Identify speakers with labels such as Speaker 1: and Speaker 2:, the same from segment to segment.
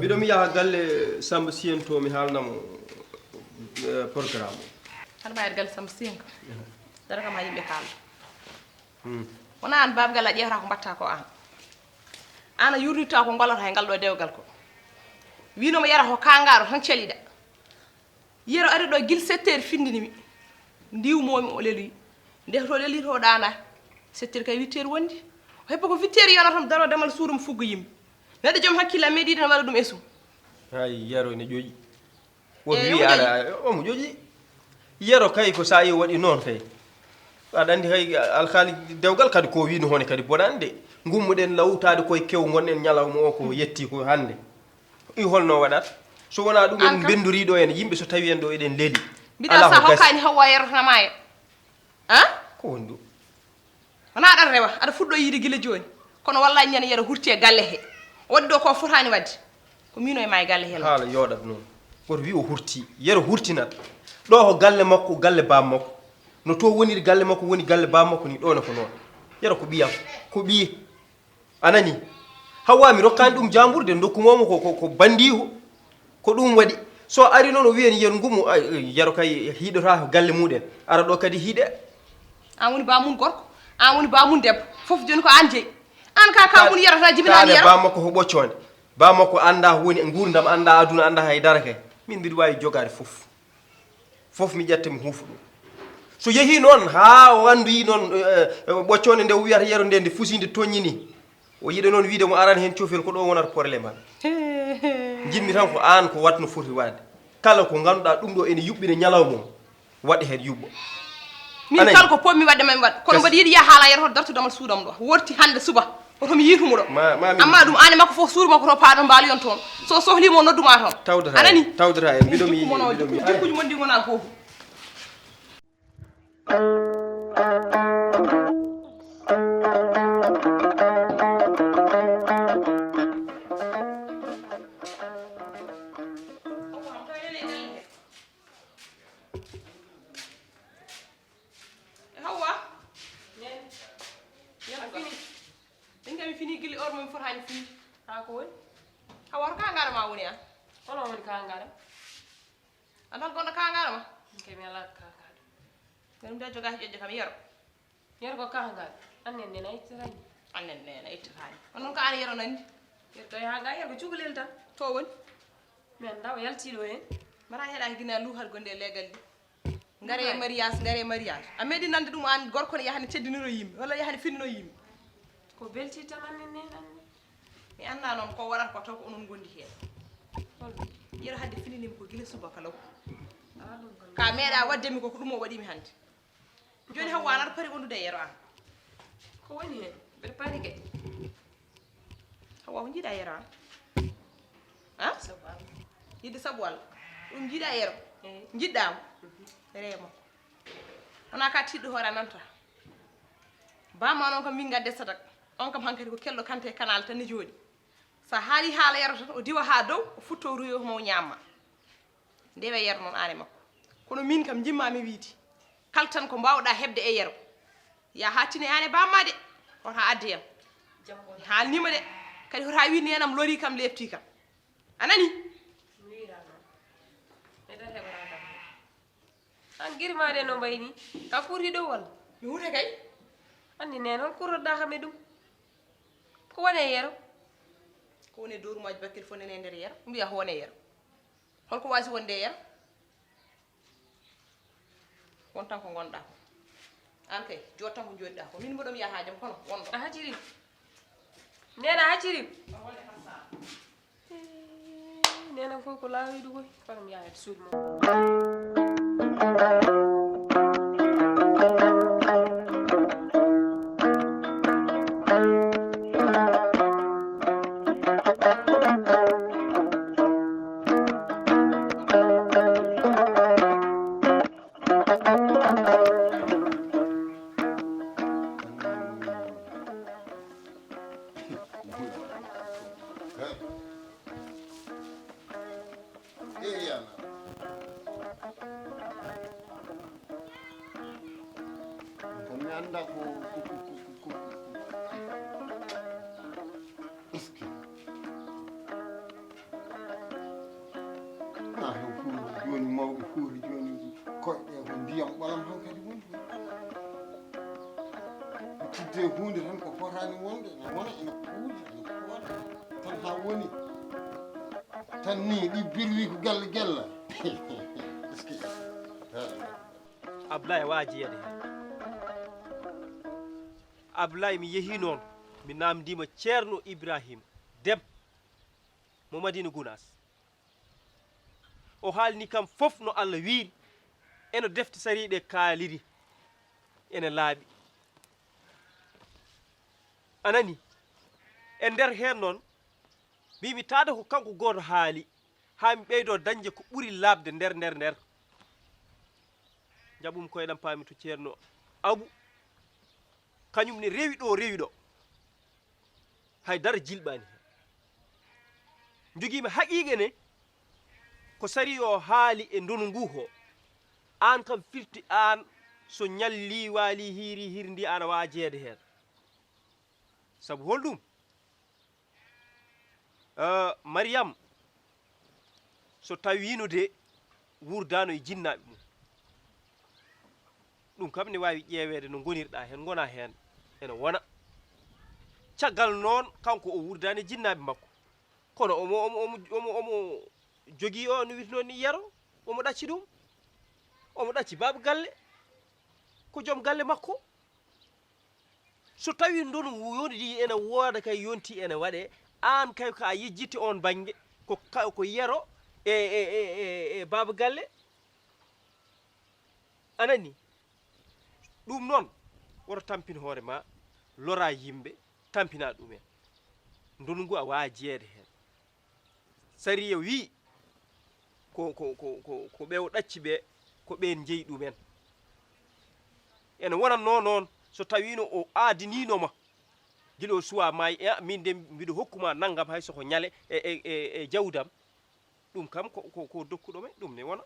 Speaker 1: Mbiɗo mi yaha galle Samba Sien to mi haalnamo programme
Speaker 2: hana mbayde galle Samba Sien ko dara kam ha yimɓe kalda wona an babgal a ƴewata ko mbatta ko an an a yurnita ko ballata e ngal ɗo dewgal ko winoma yara ko kangaro tan celiɗa yero ari ɗo guil 7 heures findinimi ndiwmomi o leluyi nde to leli to ɗana 7 heures kay 8 heures wondi o heppa ko 8 heures yonatam daro demal suurum fuggo yimɓe neɗɗo joom hakkille meeɗi ne waɗa ɗum esum
Speaker 1: hay yero ne ƴoƴi woto wi ala omo ƴoƴi yero kay ko sa yi waɗi noon kay aɗa andi kay alhaali dewgal kadi ko wino hone kadi bonande gummuɗen lawtade koye kew gonɗen ñalawma o ko yetti ko hande i holno waɗat so wona ɗum en bendoriɗo en yimɓe so tawi en ɗo eɗen leeli
Speaker 2: mbiɗa sa hokkani hawwa yerotana e han
Speaker 1: ko woni ɗum
Speaker 2: wona aɗa rewa aɗa fuɗɗo yiide guila joni kono wallahi ñande yero hurti e galle he waɗi ɗo ko fotani wadde ko mino e ma e galle hel
Speaker 1: haala yooɗat noon woto wi o hurti yero hurtinat ɗo ko galle makko galle bam makko no to woni galle makko woni galle bam makko ni ɗo ne ko noon yero ko ɓiyam ko ɓiye anani hawwa mi rokkani ɗum jamburde dokkumomo ko bandiho ko ɗum waɗi so ari noon o wiyen yen ngumu yero kay hiiɗota galle muɗen ara ɗo kadi hiiɗe
Speaker 2: an woni bamum gorko an woni bamum debbo foof joni ko an jeeyi an ka mun yarata jibinani yaro
Speaker 1: ba makko ko ɓocconde ba makko anda woni gurdam anda aduna anda haydara kay min mbiɗa wawi jogade fof mi ƴetta mi huufa ɗum so yeehi noon ha o anduyi noon ɓoccode nde o wiyata yero nde nde fusinde toññini o yiɗa noon wiide mo arani hen cofel ko ɗo wonata probléme am jinmi tan ko an ko watno foti wade kala ko ganduɗa ɗum ɗo ene yuɓɓine ñalawma waɗa hen yuɓɓo
Speaker 2: min kala ko pommi wadde mami waɗa kono mbaɗa yiiɗi ya haala yeto dartudamal suudam ɗo worti hande suba otomi yiitumo ɗo amma ɗum ane makko fof suudu makko to paaɗo mbaaliyon toon so sohlimo nodduma toon anani
Speaker 1: tawdata en mbiɗomi
Speaker 2: jikkuji mon ndi gona foof fini gilli or mo fotani fini ha ko woni hawar ka ngara ma woni an hono woni ka ngara andal gondo ka ngara ma ke mi ala ka ngara ngam da joga hejje kam yero ko ka ngara annen ne nay tirani annen ne nay tirani onon ka an yero nandi yer to ha ga yero jugulel tan to woni men daw yalti do hen mara heda gina luhal gonde legal di ngare mariage a medi nande dum an gorko ne yahani teddiniro yimbe walla yahani finnino yimbe ko belti tan annen ne mi anna non ko warat ko taw ko onon gondi hen yero hadde fininimi ko gila suba kala ka meeda wadde mi ko dum o wadi mi hande joni hawa anar pari wondude yero an ko woni hen be pari ke hawa jida yero an ha yidde sabwal dum jida yero jiddam remo ona ka tiddo hora nanta ba ma non ko min gadde sadak on kam hankati ko kello kante canal tan ni jodi sa haali haala yero tan o diwa ha dow o futto ruyo mo nyamma ndewe yero non ane makko kono min kam jimma mi wiiti kaltan ko mbawda hebde e yero ya hatine ane ba ma de on ha addiyam haalnima de kadi hota wi nenam lori kam lefti kam anani
Speaker 3: an girmade no mbayni ka kurti ɗo walla
Speaker 2: mi wuta kay
Speaker 3: andi nen hol kurtoɗa kam e ɗum ko wone yero
Speaker 2: ko woni dorumaji bakkil fo nene nder yero mbiya ko wone yero holko wasi wonde yero won tan ko gonɗa ko an kay jot tan ko joɗiɗa ko min mboɗom yaha haajam kono wonɗo
Speaker 3: a haccirim nena haccirim nena fof ko laawiɗu koy fanam yahade suudu mo
Speaker 4: joni mawɓe fuuri joni koyɗe ko ndiyam ɓalam han kadi woni tidde hunde tan ko fotani wonde ene wona ene kuuji ene kooda tan ha woni tan ni ɗi birwi ko gella gella eske
Speaker 1: Ablaye waaji yede hen Ablaye mi yehi noon mi namdima ceerno Ibrahima Dem mo Madina Gounass o haalni kam fof no Allah wiiri eno defte sariiɗe kaaliri ene laaɓi anani e nder heen noon mbimi taada ko kanko gooto haali haa mi ɓeydo dañde ko ɓuri laaɓde nder jaɓum koyeɗam paami to ceerno Abou kañum ne rewi ɗo haydara jilɓani hen jogiimi haqiiqa ne ko sari o haali e ndunu ngu ho an kam firti an so ñalli waali hiiri hirndi ana wawa jeede heen sabu holɗum Mariam so tawino de wurdano e jinnaaɓe mum ɗum kam ne wawi ƴeeweede no gonirɗa heen gona heen ene wona caggal noon kanko o wurdani e jinnaaɓe makko kono omo jogii o no witno ni yero omo ɗacci ɗum omo ɗacci baaba galle ko joom galle makko so tawi ndon yonidi ene wooda kay yonti ene waɗe an kay ko a yejjitti on bange ko yero e baaba galle anani ɗum noon woto tampin hoore ma lora yimɓe tampina ɗumen ndonu ngu a wawa jeede heen sariya wi ko ɓewo ɗacci ɓe ko ɓen jeeyi ɗumen ene wonanno noon so tawino o aadininoma gila o suwa maayi min de mbiɗo hokkuma naggam hay soko ñale e jawdam ɗum kam ko dokkuɗome ɗum ne wona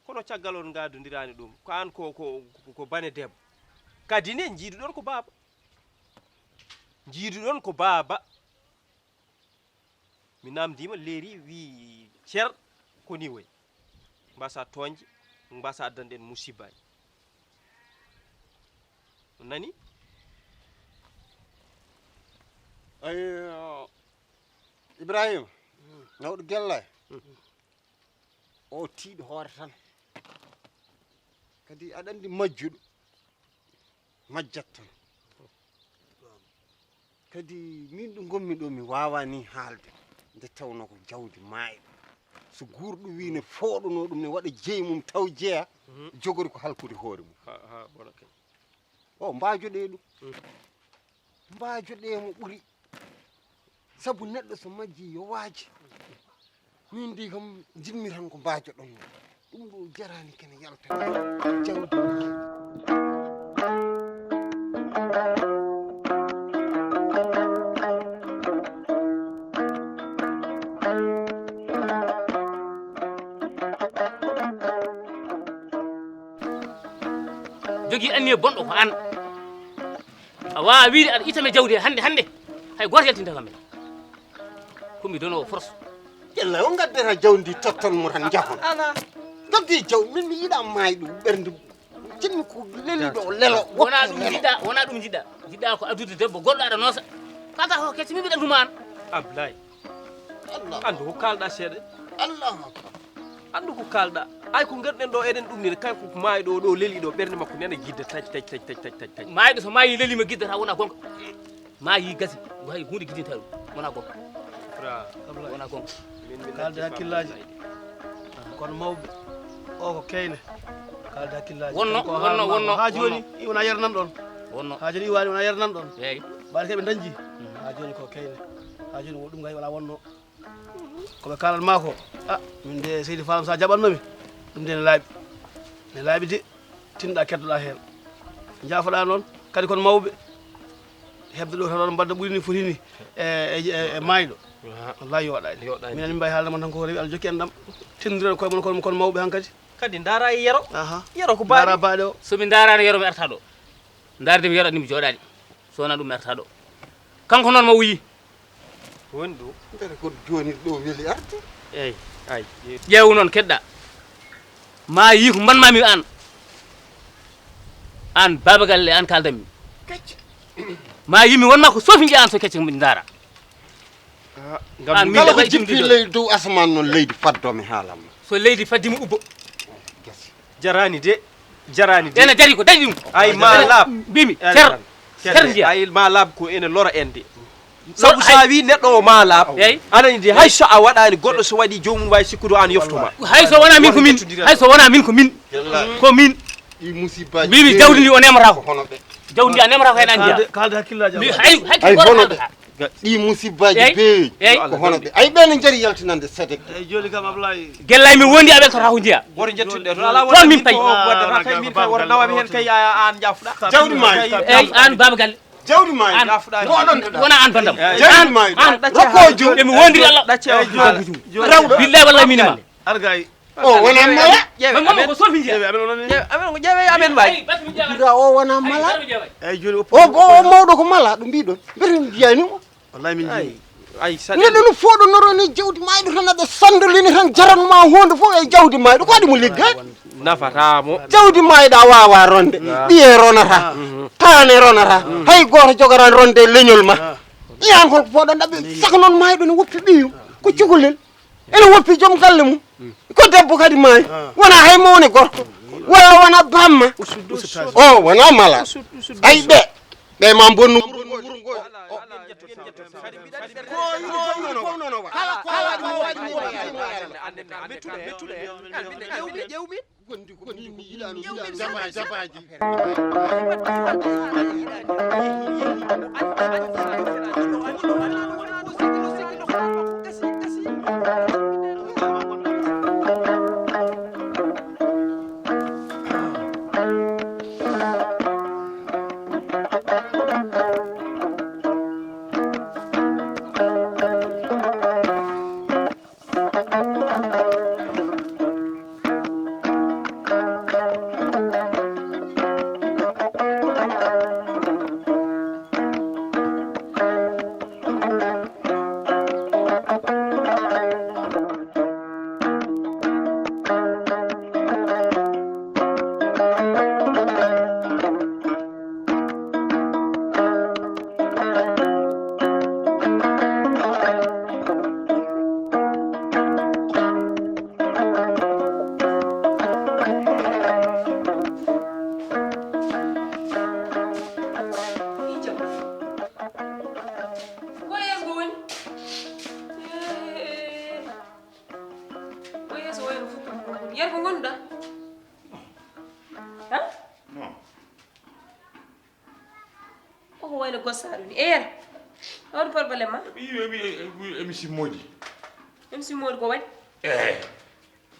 Speaker 1: kono caggal on gadodirani ɗum ko an ko bane debbo kadi ne jiiduɗon ko baaba mi namdima leeri wi cer ko ni woyi mbasa toñje mbasa addande en musibaji nani
Speaker 4: ay Ibrahima nawɗo gella o tiiɗo hoore tan kadi aɗa andi majjuɗo majjat tan kadi min ɗo gommi ɗo mi wawani haalde nde tawno ko jawdi maayiɗo so guurɗo wi ne fooɗono ɗum ne waɗa jeey mum taw jeeya jogori ko halkude hoore mum
Speaker 1: ha bona kay
Speaker 4: o mbaajoɗe ɗum mbaajoɗe mo ɓuri sabu neɗɗo so majji yo waaji min ndi kam jinmi tan ko mbaajoɗon ɗum ɗo jarani kene yalta jawdi
Speaker 5: jogii anniye bonɗo ko an a wawa wiide aɗa itame jawdi hande hay goto yaltinta kam ko mi dono force
Speaker 4: yalla on gaddata jawdi totton mo tan jahon ala gaddi jaw min mi yida maydu bernde jinmi ko leli do lelo
Speaker 5: wona dum jidda ko adude debbo goldo ada nosa kata ko kecci mi bidan duman
Speaker 1: Ablaye
Speaker 4: Allah
Speaker 1: andu ko kalda seede
Speaker 4: Allah
Speaker 1: andu ko kalda ay ko ngarden do eden dum ni kanko ko maayi do leli do bernde makko nena gidda taj
Speaker 5: maayi so maayi leli ma giddata wona gonka maayi gasi way hunde giddinta dum wona gonka wona gonka
Speaker 1: min
Speaker 6: kalde hakkillaji kono mawɓe o ko keyne kalde hakkillaji
Speaker 5: wonno
Speaker 6: ha joni wona yernan ɗon
Speaker 5: wonno
Speaker 6: ha joni iwani wona yernan ɗon
Speaker 5: eyyi
Speaker 6: mbaɗa keɓe dañji ha joni ko keyne ha joni ɗum gay wala wonno koɓe kalan ma ko min de seydi falam sa jaɓannomi ɗum de ne laaɓi de tinɗa keddoɗa hen jaafoɗa noon kadi kono mawɓe hebde ɗo tan mbadda ɓuri ni foti ni e mayɗo wallahi yoɗani minen min mbawi haalde mon tan ko rewi Allah jokki en ɗam tindiren koye mon kono mawɓe han
Speaker 1: kadi ndara e yero yero ko
Speaker 6: dara baɗe o
Speaker 5: somi darani yero mi arta ɗo darde mi yero ni mi joɗani so wona ɗum mi arta ɗo kanko noon mo wuyi
Speaker 1: woni ɗo
Speaker 4: ndere ko joni ɗo weli arde
Speaker 1: eyyi ay
Speaker 5: ƴeewu noon keɗɗa ma yi ko mbanmami an baba galle an kaldanmi ma yimi wonma ko sofi jiya an so kecce mi dara
Speaker 1: ngam
Speaker 4: kala ko jippi leydi dow asman noon leydi faddomi haalam
Speaker 5: so leydi faddima ubbo
Speaker 1: jarani de
Speaker 5: ene jari ko dañi ɗum
Speaker 1: ay ma laab
Speaker 5: mbimi ser jiya
Speaker 1: ay ma laab ko ene lora en de sabu sa wi neɗɗo o ma laab
Speaker 5: eyyi
Speaker 1: anani de hay so a waɗani goɗɗo so waɗi jomum wawi sikkude an yoftuma
Speaker 5: hay so wona min ko min ko min
Speaker 4: i musibaji
Speaker 5: mbimi jawdi ndi o nemata ko
Speaker 4: hono ɓe
Speaker 5: jawdi ndi a nemata ko hen an jiya
Speaker 6: kalde hakkillaji
Speaker 5: hay
Speaker 4: hono ɓe ɗi musibaji beeyi ko hono ɓe ay ɓene jari yaltinande sedek
Speaker 6: eyyi joni kam Ablaye
Speaker 5: gellay mi wondi a weltota ko jiya
Speaker 1: woto jettude to ala
Speaker 5: toon min payi
Speaker 1: waddata kay min kay woto nawami hen kay an jafuɗa
Speaker 4: jawdi ma
Speaker 5: eyyi an baba galle
Speaker 4: jawdi ma
Speaker 5: an
Speaker 4: moɗon
Speaker 5: wona an bandam
Speaker 4: jawdi ma rokkojo
Speaker 5: emi wondiri Allah rawɗo billahi wallahi minima
Speaker 6: argay
Speaker 4: o wona mala
Speaker 5: mamma ko sofi jiya
Speaker 1: amen ko ƴeewe amen wayi
Speaker 4: ɓira o wona mala
Speaker 6: eyyi joni
Speaker 4: o mawɗo ko mala ɗum mbiɗon mbete mi jiyanimo
Speaker 6: wallahi min jeeyi
Speaker 1: ay
Speaker 4: neɗɗo no fooɗo noroni jawdi mayɗo tan aɗa sandolini tan jaranma hunde fof e jawdi mayɗo ko waɗi mo liggade
Speaker 1: nafatamo
Speaker 4: jawdi mayɗa wawa ronde ɓiye ronata tane ronata hay goto jogoran ronde leñol ma iyan holko poɗon ɗaɓe saka noon mayɗo ne woppi ɓiyu ko cukalel ene woppi joom galle mum ko debbo kadi maayi wona hay mawni gorko wala wona bamma o wona mala ay ɓe ma bonnu
Speaker 3: yer ko gonduɗa ha koko wayno gossaɗo ni e yer hawɗo probléme ma
Speaker 7: MC Modi
Speaker 3: MC Modi ko waɗi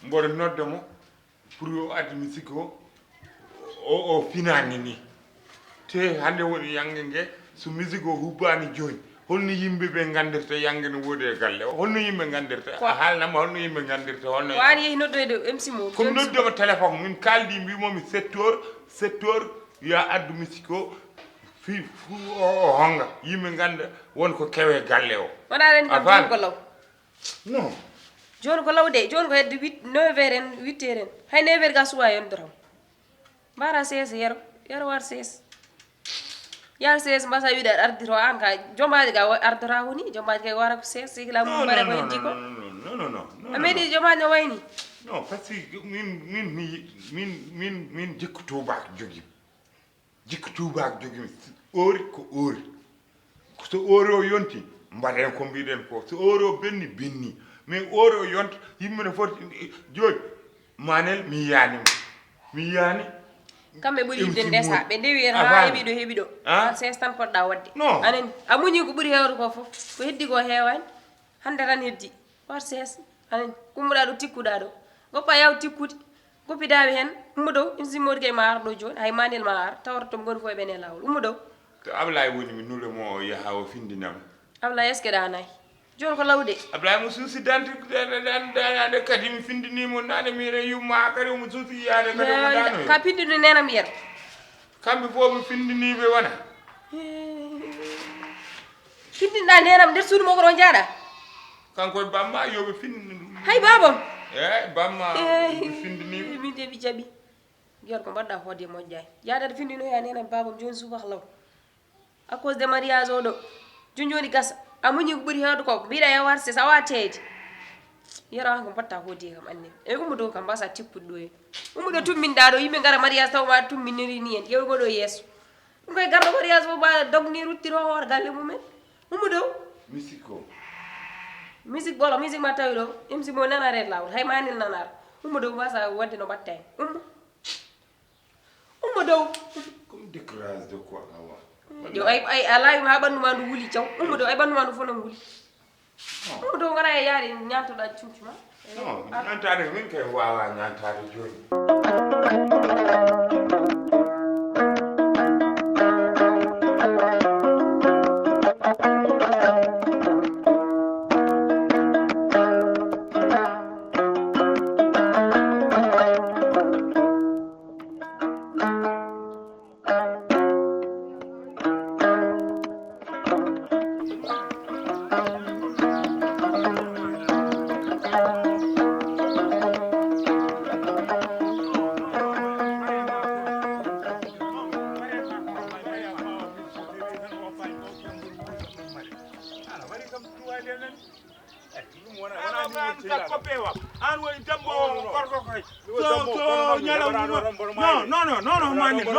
Speaker 7: mboɗo nodda mo pour o addi musique o finani ni te hande woni yangue ngue so musique o hubbani joni holno yimɓeɓe gandirta yangue no woodi e galle o holno yimɓe gandirta a haalnama holno yimɓe gandirta holno
Speaker 3: ko an yeehi noddoyde MC Modi
Speaker 7: komi noddima téléphone min kaldi mbimomi 7 heures ya addu musique o fi o honga yimɓe ganda wonko kewe galle o
Speaker 3: wona ren kam
Speaker 7: Afan.
Speaker 3: joni ko law
Speaker 7: non
Speaker 3: joni ko law de joni ko hedde 9 heures en 8 heures en hay 9 heures ga suwa yondoram mbara 16 yero war 16 yar 16 mbasa wiɗa ardito an ka jomaji ga ardora woni jomaji kay wara ko 16 sigla mum bare ko heddi ko
Speaker 7: non
Speaker 3: a meeɗi jomaji no wayni
Speaker 7: non par ce que min jikku tubak jogui jikku tubak jogui ori ko ori so ori o yonti mbaɗen ko mbiɗen ko so ori o benni mais ori o yonta yimɓe ne foti joni manel mi yani
Speaker 3: kamɓe ɓuuri yidde ndesa ɓe ndewi en
Speaker 7: Afan.
Speaker 3: ha heeɓi ɗo
Speaker 7: Ah?
Speaker 3: 16 tan poɗɗa wadde
Speaker 7: Non.
Speaker 3: anen a muñi ko ɓuuri hewde ko fof ko heddi ko heewani hande tan heddi war 16 anen kummuɗa ɗo tikkuɗa ɗo goppa yaw tikkude goppidaɓe hen ummo dow in simmodi kay ma ar ɗo joni hay manel ma ar tawata tomi goni fo e ɓene lawol ummo dow
Speaker 7: to Ablaye woni mi nule mo o yaha o findinam
Speaker 3: abla est ce que ɗa nayi joni ko lawde
Speaker 7: Ablaye mo suusi dante dande kadi mi findinimo nane mi re yumma kadi mo suusi yaade kadi mo dano
Speaker 3: ka pindini nena mi yero
Speaker 7: kamɓe fof mi findiniɓe wona
Speaker 3: pindinɗa nenam nder suudu moko ɗo jaaɗa
Speaker 7: kanko e bamma yoɓe findini
Speaker 3: hay babam
Speaker 7: bamma mi findiniɓe
Speaker 3: min de ɓi jaɓi gueto ko mbaɗɗa hoode moƴƴani yaadade findinoya nenam babam joni subaka law à cause de mariage oɗo joni gasa a muñi ko ɓuuri hewde ko mbiɗa e warse sa wawa teede yero han ko mbatta hoodi kam anne e ummu dow kam mbasa tippude ɗo hen ummu ɗo tumminɗa ɗo yimɓe gara mariage taw ma tumminiri ni en ƴeewgo ɗo yeeso ɗum koye garɗo mariage fof ma dogni ruttiro hoore galle mumen ummu dow musique ɓolo musique ma tawi ɗo MC mo nanare lawol hay manil nanara ummu dow mbasa wadde no mbatta hen ummu dow
Speaker 7: comme décrage de quoi awa
Speaker 3: yo ay a laawi ha ɓandu ma ndu wuuli caw ummu dow ay ɓandu ma ndu fof no wuuli ummu dow gara e yaade ñamtoɗa cumcuma
Speaker 7: non ñantade min kay wawa ñantade joni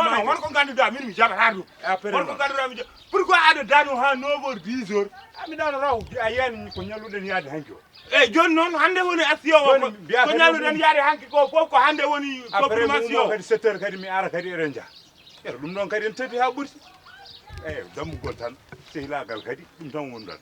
Speaker 8: non wonko ganduɗa min mi jaɓata ɗum wonko ganduɗa mi pourquoi aɗa daano ha 9 heures 10 heures mi ɗano raw a yiyani ko ñalluɗen yaade hanki o eyyi joni noon hande woni asiyo o ko ñalluɗen yaade hanki ko fof ko hande woni confirmation kadi 7 heures kadi mi ara kadi eɗen jaa ero ɗum ɗon kadi en tati ha ɓuurti eyyi dammugol tan sehilagal kadi ɗum tan woni ɗon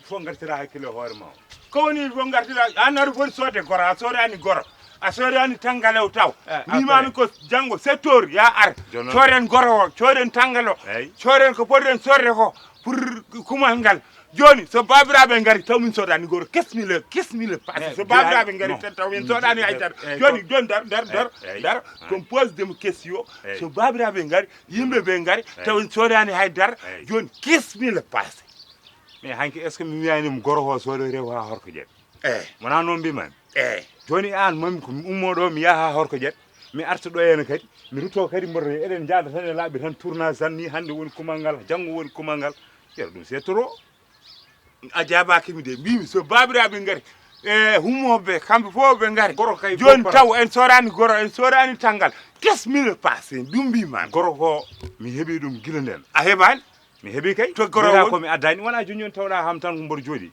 Speaker 8: fof gartira hakkille hoore ma o ko woni fof gartira an aɗa foti soode goro a soodani goro a soodani tangalew taw mbimami ko janggo 7 heures ya ar cooren goro o cooren tangalo cooren ko poɗɗen sorde ko pour kumal ngal joni so babiraɓe ngari taw min soodani goro kesmile passe so babiraɓe ngari tan taw min soodani haydara joni dar comme pose de question so babiraɓe ngari yimɓeɓe ngari taw min soodani haydara joni kesmile passe mais hanki est ce que mi wiyanimo goro o soodo rew ha horko ƴeɓ wona noon mbimami joni an mami ko ummoɗo mi yaha horko ƴeɓ mi arta ɗo henne kadi mi rutto kadi mboto eɗen jaada tan e laaɓi tan tournage tan ni hande woni kumal ngal janggo woni kumal ngal yeero ɗum c'est trop a jaabakimi de mbimi so babiraɓe ngari hummoɓe kamɓe fof ɓe ngari joni taw en soorani goro en soorani tanggal kesmile passe ɗum mbimami goro ko mi heeɓi ɗum guila nden a heeɓani mi heeɓi kay to goro ko mi addani wona joni joni tawɗa ham tan ko mboɗo jooɗi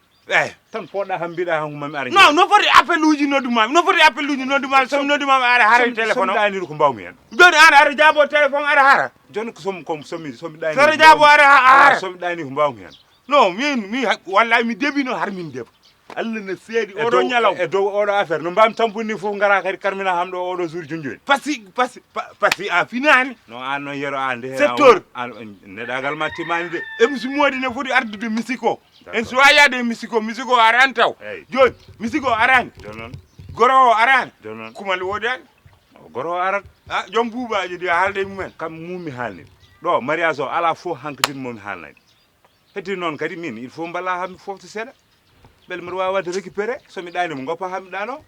Speaker 8: tan poɗɗa ham mbiɗa han ko mami ara non no foti appel uji noddumami no foti appel uji noddumami somi noddumami ara hara téléphone o ɗaniri ko mbawmi hen joni an ara jaabo téléphone ara hara joni ko somi ɗani sara jaabo ara hara somi ɗani ko mbawmi hen non mi wallahi mi debino har min deba Allah ne seedi oɗo ñalaw e dow oɗo affaire no mbami tampuni fof ngara kadi karmina ham ɗo oɗo jour jonjoni par ce que a finani non an noon yero an de 7 heures neɗagal ma timani de émission modi ne foti ardude musique o en so wayade musique o arani taw joni musique o arani goro o arani kumal wodani goro o arat joom buubaji ɗi a haalde mumen kam mumi haalni ɗo mariage o ala fof hankkadin momi haalnani heddi noon kadi min il faut mballa hammi fofto seeɗa beele mbiɗa wawi wadde récupéré somi ɗani mo goppa hammi ɗano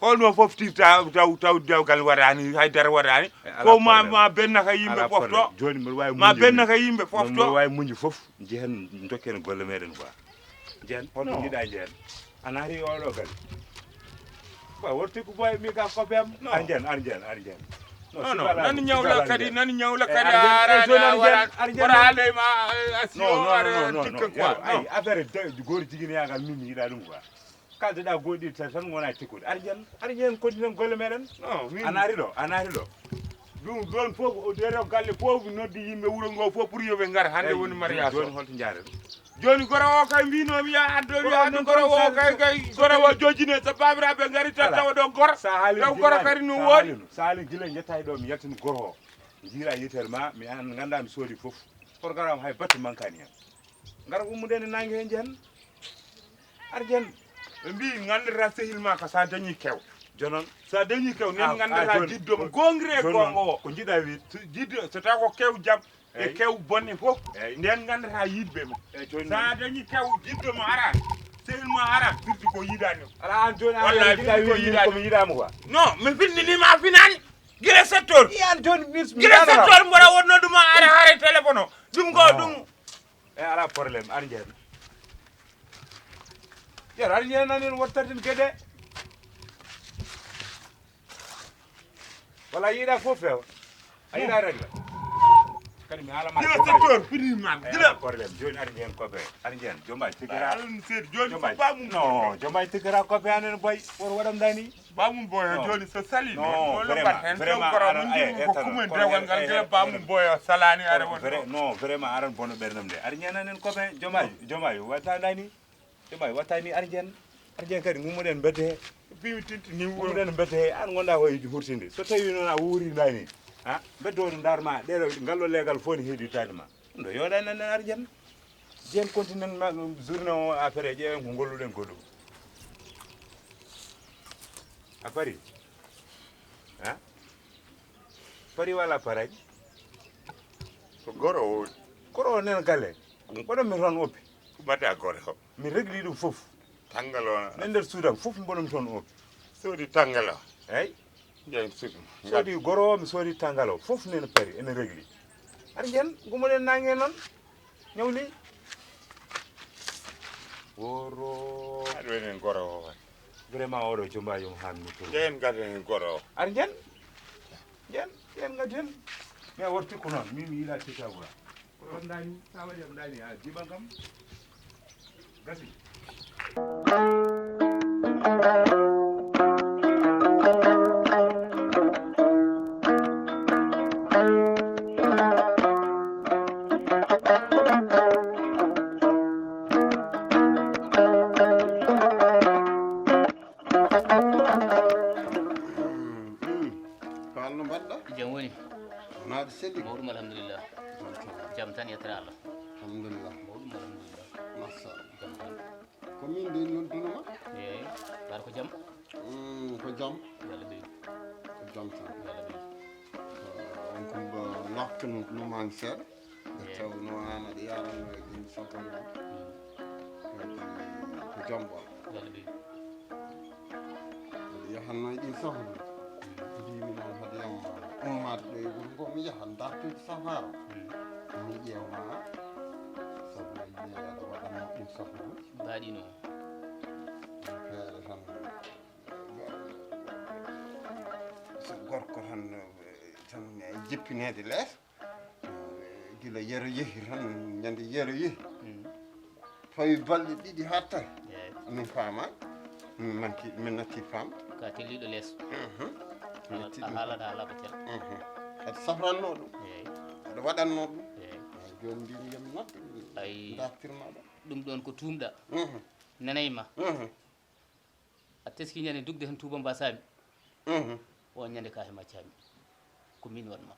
Speaker 8: holno fof tirta taw dewgal waɗani haydara waɗani ko ma benna ka yimɓe fofto joni mbiɗa wawi ma benna ka yimɓe fofto mbiɗa wawi muñde foof jehen dokken golle meɗen quoi jehen holto jiiɗa jehen ana ari oɗo gal ba worti ko boy mi ka ko bem arjen non nan ñawla kadi ara wara ma asio ara tikka quoi ay affaire de gor jigine yagal min yiɗa ɗum quoi kalde da godi tan wona tikkude arjen continue golle meɗen ana ari ɗo ɗum ɗon fof o dero galle fof noddi yimɓe wuro ngo fof pour yoɓe ngar hande woni mariage joni holto jaaren joni goro o kay mbinomi ya addo goro o kay goro o jojine so babiraɓe ngari tan tawa ɗo goro taw goro kadi no woodi sa haali gila jettay ɗo mi yaltini goro o jiira yitere ma mi an ganda mi soodi fof programme hay batte mankani hen ngara ummudene nangue hen jehen arjen ɓe mbi gandata sehil ma ka sa dañi kew jonon sa dañi kew nen gandata jiddoma gongre gongo o ko jiɗa wi jiddo so taw ko kew jam e kew bonne fof nden gandata yidɓe ma sa dañi kew jiddoma ara sehil ma ara firti ko yiɗani ala an joni wallahi ko yiɗani komi yiɗama quoi non mi finninima finani guila 7 heures yan joni guila 7 heures mboɗa wonno ɗuma ara haare téléphone o ɗum go ɗum e ala probléme ar jeen yer ar jeen nanin wottartin gueɗe wala yiɗa fof fewa a yiɗa régla kadi mi haalama gila 7 heures fini man gila probléme joni ar jeen koɓe ar jeen jombay tigara alon seedi joni so bamum non jombay tigara koɓe anen boy woto waɗam dani bamum boy joni so sali non vraiment ko kumen dewgal ngal gila bamum boy salani ara won non vraiment aran bono ɓerdam de ar jeen anen koɓe jombay watta dani jombay wattani ar jeen kadi mumuɗen bedde bimi tintini mumuɗen bedde an gonɗa koye hurtinde so tawi noon a wuuri dani ha beddoɗo darma ɗeɗo ngallo legal fof ne heeɗitade ma ɗum ɗo yoɗani anen ar jeen jeen continue ma journée o après ƴeewen ko golluɗen ko ɗum a pari ha pari walla paraji ko goro o nen galle mboɗon mi toon oppi mbaɗa goro o mi régli ɗum fof tangal o nen nder suudan fof mboɗon toon oppi soodi tangal o eyyi jeyi soodi goro o mi soodi tangal o fof nene pari ene régli ar jeen gumuɗen nangue noon ñawli woro aɗa wenen goro o vraiment oɗo jombajo mo hamni to jen gaden goro o ar jen gaden mais worti ko noon min mi yiiɗa tikka wura ko ɗon dani sa waɗi am dani a jiɓan kam gasi
Speaker 5: mawɗum alhamdulillah jam tan yettere allah
Speaker 4: alhamdulillah
Speaker 5: mawɗum alhamdulillah
Speaker 4: massa
Speaker 5: jam tan
Speaker 4: ko min de noddunoma
Speaker 5: eyi mbaɗa ko jam
Speaker 4: ko jam
Speaker 5: yalla ɓeydu
Speaker 4: ko jam tan
Speaker 5: yalla ɓeydu
Speaker 4: on kumba naftan numan seeɗa nde tawno an aɗa yarano ɗin sagono kadi ko jam ɓon
Speaker 5: yalla ɓeydu
Speaker 4: aɗa yahanno e ɗin sohla mbimi noon haade yam ummade ɗo e wuuro ngo mi yahan dartude safara mi ƴewma sabu yiye aɗa waɗanno ɗin sohla
Speaker 5: mbaɗino
Speaker 4: feere tan so gorko tan jippinede lees gila yero yeehi tan ñande yero yeehi fawi balɗe ɗiɗi hattata min faama min natti famde
Speaker 5: ka telliɗo lees a haalata haala batel
Speaker 4: aɗa safranno ɗum
Speaker 5: eyi
Speaker 4: aɗa waɗanno ɗum
Speaker 5: eyi
Speaker 4: joni mbimi yam nodde
Speaker 5: ay
Speaker 4: dartirmaɗa
Speaker 5: ɗum ɗon ko tumɗa nanayma a teski ñande dugde hen tuuba mba saami on ñande ka he maccami ko min waɗma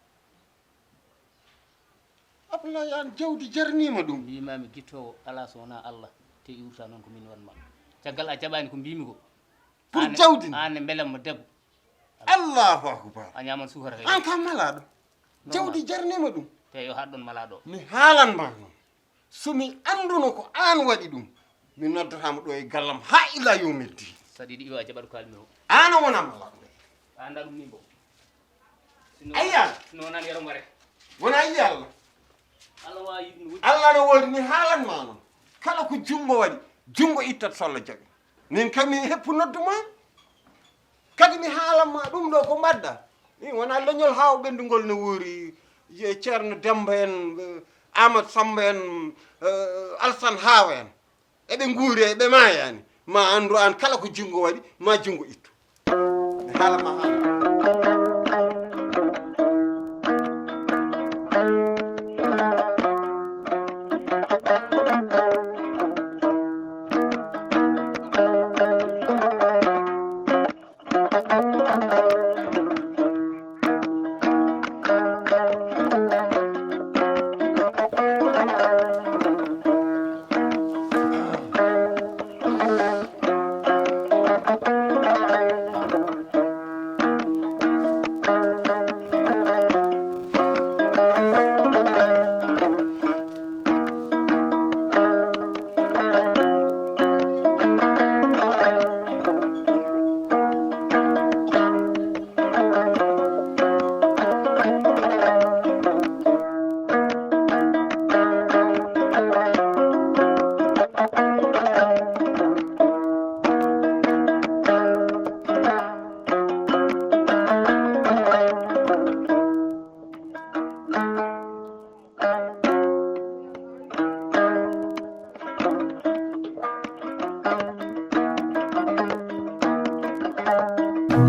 Speaker 4: Abdoulaye an jawdi jarnima ɗum
Speaker 5: mbimami guittowo ala so wona allah te iwrta noon ko min waɗma caggal a jaɓani ko mbimi ko
Speaker 4: pour jawdi
Speaker 5: an beelammo debbo
Speaker 4: allahu akbar
Speaker 5: a ñaman sukara
Speaker 4: an kam malaɗo jawdi jarnima ɗum
Speaker 5: te yo haɗɗon malaɗo
Speaker 4: mi haalanma noon somi annduno ko aan waɗi ɗum mi noddatama ɗo e gallam ha ila yowmiddi
Speaker 5: saɗa yiɗi yo a jaɓat kalmi o
Speaker 4: an a wona malaɗo
Speaker 5: a anda ɗum ni bo
Speaker 4: ayya
Speaker 5: no nan yaro mare
Speaker 4: wona yi allah
Speaker 5: allah wawi yiɗum wuɗɗi
Speaker 4: allah no woodi mi haalanma noon kala ko junngo waɗi junngo ittat solla jaɓi min kam mi heppu nodduma kadi mi haalanma ɗum ɗo ko mbadda i wona leñol haaw ɓendugol no woori ceerno demba en amadou samba en alsane haawa en eɓe nguuri eɓe maayani ma anndu an kala ko junngo waɗi ma junngo ittu mi haalanma haala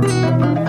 Speaker 9: Thank you.